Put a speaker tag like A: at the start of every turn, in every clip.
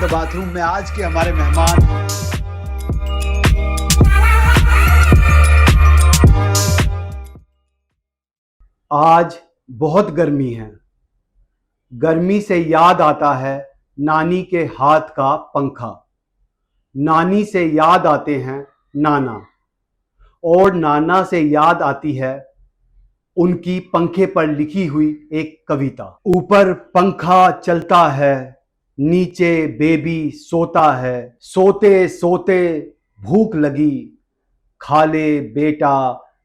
A: The bathroom में आज के हमारे मेहमान आज बहुत गर्मी है। गर्मी से याद आता है नानी के हाथ का पंखा। नानी से याद आते हैं नाना, और नाना से याद आती है उनकी पंखे पर लिखी हुई एक कविता। ऊपर पंखा चलता है, नीचे बेबी सोता है। सोते सोते भूख लगी, खा ले बेटा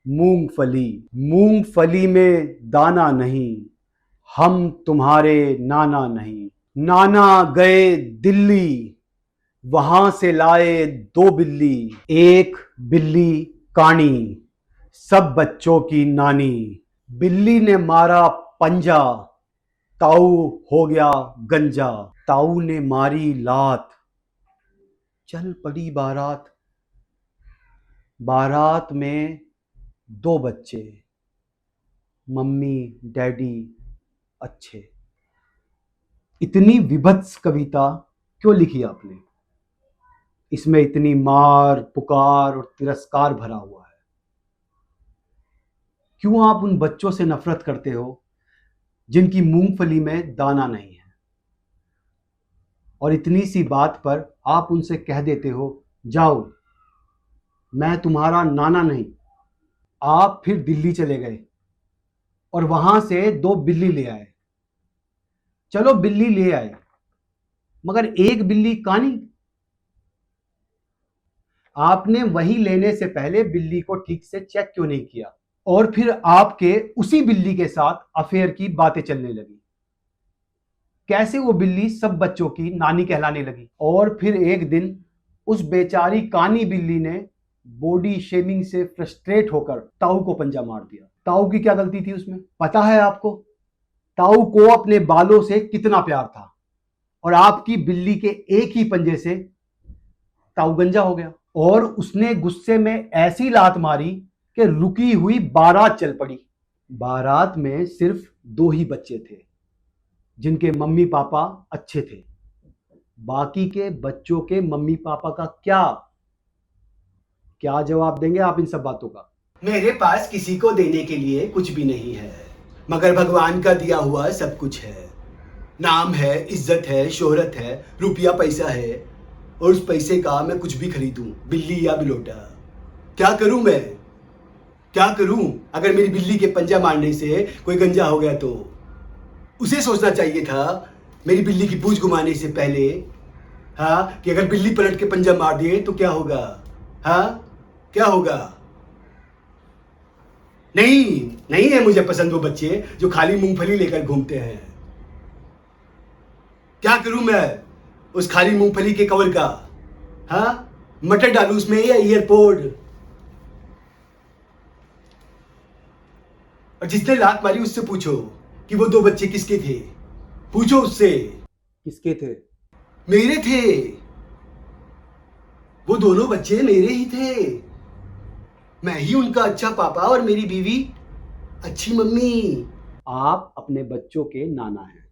A: मूंगफली। मूंगफली में दाना नहीं, हम तुम्हारे नाना नहीं। नाना गए दिल्ली, वहां से लाए 2 बिल्ली। एक बिल्ली कानी, सब बच्चों की नानी। बिल्ली ने मारा पंजा, ताऊ हो गया गंजा। ताऊ ने मारी लात, चल पड़ी बारात। बारात में 2 बच्चे, मम्मी डैडी अच्छे। इतनी विभत्स कविता क्यों लिखी आपने? इसमें इतनी मार पुकार और तिरस्कार भरा हुआ है। क्यों आप उन बच्चों से नफरत करते हो जिनकी मूंगफली में दाना नहीं है? और इतनी सी बात पर आप उनसे कह देते हो, जाओ मैं तुम्हारा नाना नहीं। आप फिर दिल्ली चले गए और वहां से 2 बिल्ली ले आए। चलो बिल्ली ले आए, मगर एक बिल्ली कानी। आपने वही लेने से पहले बिल्ली को ठीक से चेक क्यों नहीं किया? और फिर आपके उसी बिल्ली के साथ अफेयर की बातें चलने लगी। कैसे वो बिल्ली सब बच्चों की नानी कहलाने लगी? और फिर एक दिन उस बेचारी कानी बिल्ली ने बॉडी शेमिंग से फ्रस्ट्रेट होकर ताऊ को पंजा मार दिया। ताऊ की क्या गलती थी उसमें? पता है आपको ताऊ को अपने बालों से कितना प्यार था, और आपकी बिल्ली के एक ही पंजे से ताऊ गंजा हो गया। और उसने गुस्से में ऐसी लात मारी कि रुकी हुई बारात चल पड़ी। बारात में सिर्फ 2 ही बच्चे थे जिनके मम्मी पापा अच्छे थे। बाकी के बच्चों के मम्मी पापा का क्या जवाब देंगे आप इन सब बातों का?
B: मेरे पास किसी को देने के लिए कुछ भी नहीं है, मगर भगवान का दिया हुआ सब कुछ है। नाम है, इज्जत है, शोहरत है, रुपया पैसा है, और उस पैसे का मैं कुछ भी खरीदूं, बिल्ली या बिलोटा। क्या करूं मैं? क्या करूं? अगर मेरी बिल्ली के पंजा मारने से कोई गंजा हो गया तो उसे सोचना चाहिए था मेरी बिल्ली की पूंछ घुमाने से पहले, हाँ, कि अगर बिल्ली पलट के पंजा मार दिए तो क्या होगा? हाँ, क्या होगा? नहीं है मुझे पसंद वो बच्चे जो खाली मूंगफली लेकर घूमते हैं। क्या करूं मैं उस खाली मूंगफली के कवर का? हाँ, मटर डालूं उसमें या एयरपोर्ट? और जिसने लात मारी उससे पूछो कि वो 2 बच्चे किसके थे। पूछो उससे।
A: किसके थे?
B: मेरे थे। वो दोनों बच्चे मेरे ही थे। मैं ही उनका अच्छा पापा और मेरी बीवी अच्छी मम्मी।
A: आप अपने बच्चों के नाना हैं,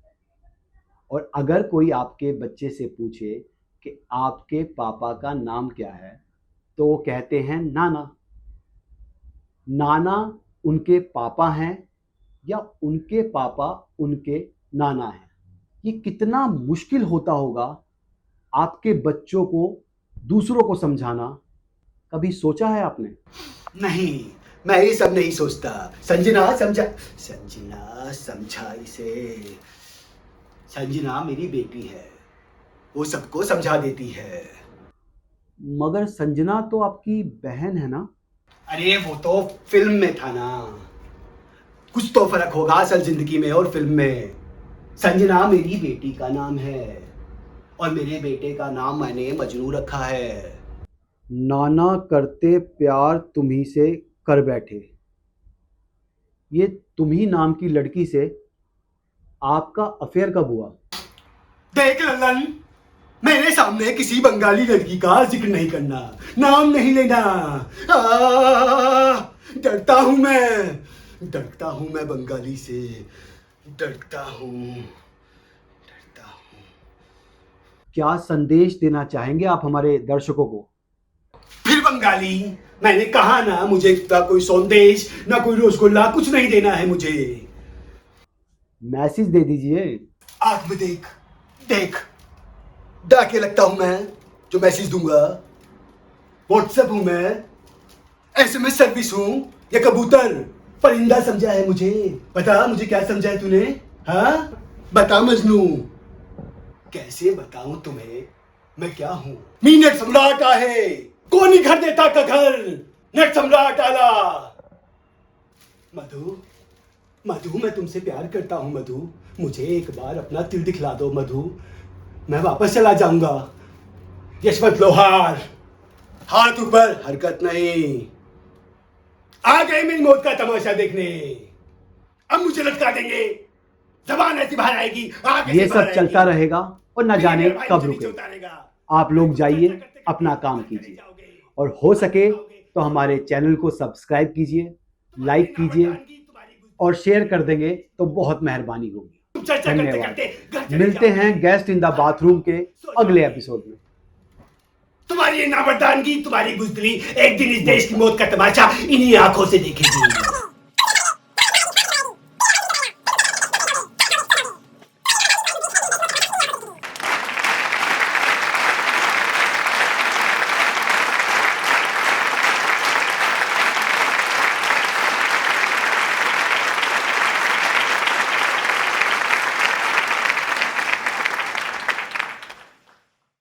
A: और अगर कोई आपके बच्चे से पूछे कि आपके पापा का नाम क्या है तो वो कहते हैं नाना। नाना उनके पापा हैं या उनके पापा उनके नाना हैं? ये कितना मुश्किल होता होगा आपके बच्चों को दूसरों को समझाना। कभी सोचा है आपने?
B: नहीं, मैं ये सब नहीं सोचता। संजना समझा इसे। संजना मेरी बेटी है, वो सबको समझा देती है।
A: मगर संजना तो आपकी बहन है ना?
B: अरे वो तो फिल्म में था ना, कुछ तो फर्क होगा असल जिंदगी में और फिल्म में। संजना मेरी बेटी का नाम है, और मेरे बेटे का नाम मैंने मजनू रखा है।
A: नाना करते प्यार तुम्ही से कर बैठे। ये तुम्ही नाम की लड़की से आपका अफेयर कब हुआ?
B: देख लल्लन, मेरे सामने किसी बंगाली लड़की का जिक्र नहीं करना, नाम नहीं लेना। डरता हूं मैं बंगाली से, डरता हूं।
A: क्या संदेश देना चाहेंगे आप हमारे दर्शकों को?
B: फिर बंगाली, मैंने कहा ना, मुझे ना कोई संदेश ना कोई रसगुल्ला, कुछ नहीं देना है मुझे।
A: मैसेज दे दीजिए।
B: आंख में देख, देख डाके लगता हूं मैं जो मैसेज दूंगा। व्हाट्सएप हूं मैं, एसएमएस सर्विस हूं या कबूतर परिंदा समझा है मुझे? बता मुझे क्या समझा है तूने? हाँ बता मजनू, कैसे बताऊं तुम्हें मैं क्या हूं? मीनट सम्राट आहे, कौन ही घर देता का घर, नट सम्राट आला। मधु, मधु मैं तुमसे प्यार करता हूं मधु, मुझे एक बार अपना तिल दिखला दो मधु, मैं वापस चला जाऊंगा। यशवंत लोहार, हाथ ऊपर, हरकत नहीं। आ गए मेरी मौत का तमाशा देखने, अब मुझे लटका देंगे, जबान ऐसी बाहर आएगी, आग ऐसी
A: ये
B: बाहर
A: सब चलता
B: आएगी।
A: रहेगा और न जाने
B: भाई
A: कब
B: मुझे नीचे
A: रुकेगा।
B: उतारेगा।
A: आप लोग जाइए, अपना काम कीजिए और हो सके तो हमारे चैनल को सब्सक्राइब कीजिए, लाइक कीजिए और शेयर कर देंगे तो बहुत मेहरबानी होगी।
B: चर्चा करते
A: धन्यवाद।
B: करते घर चले
A: मिलते
B: जाओगे।
A: हैं गेस्ट इन द बाथरूम के अगले एपिसोड में।
B: तुम्हारी ये नाबर्दानगी, तुम्हारी बुजदिली एक दिन इस देश की मौत का तमाशा इन्हीं आंखों से देखेगी।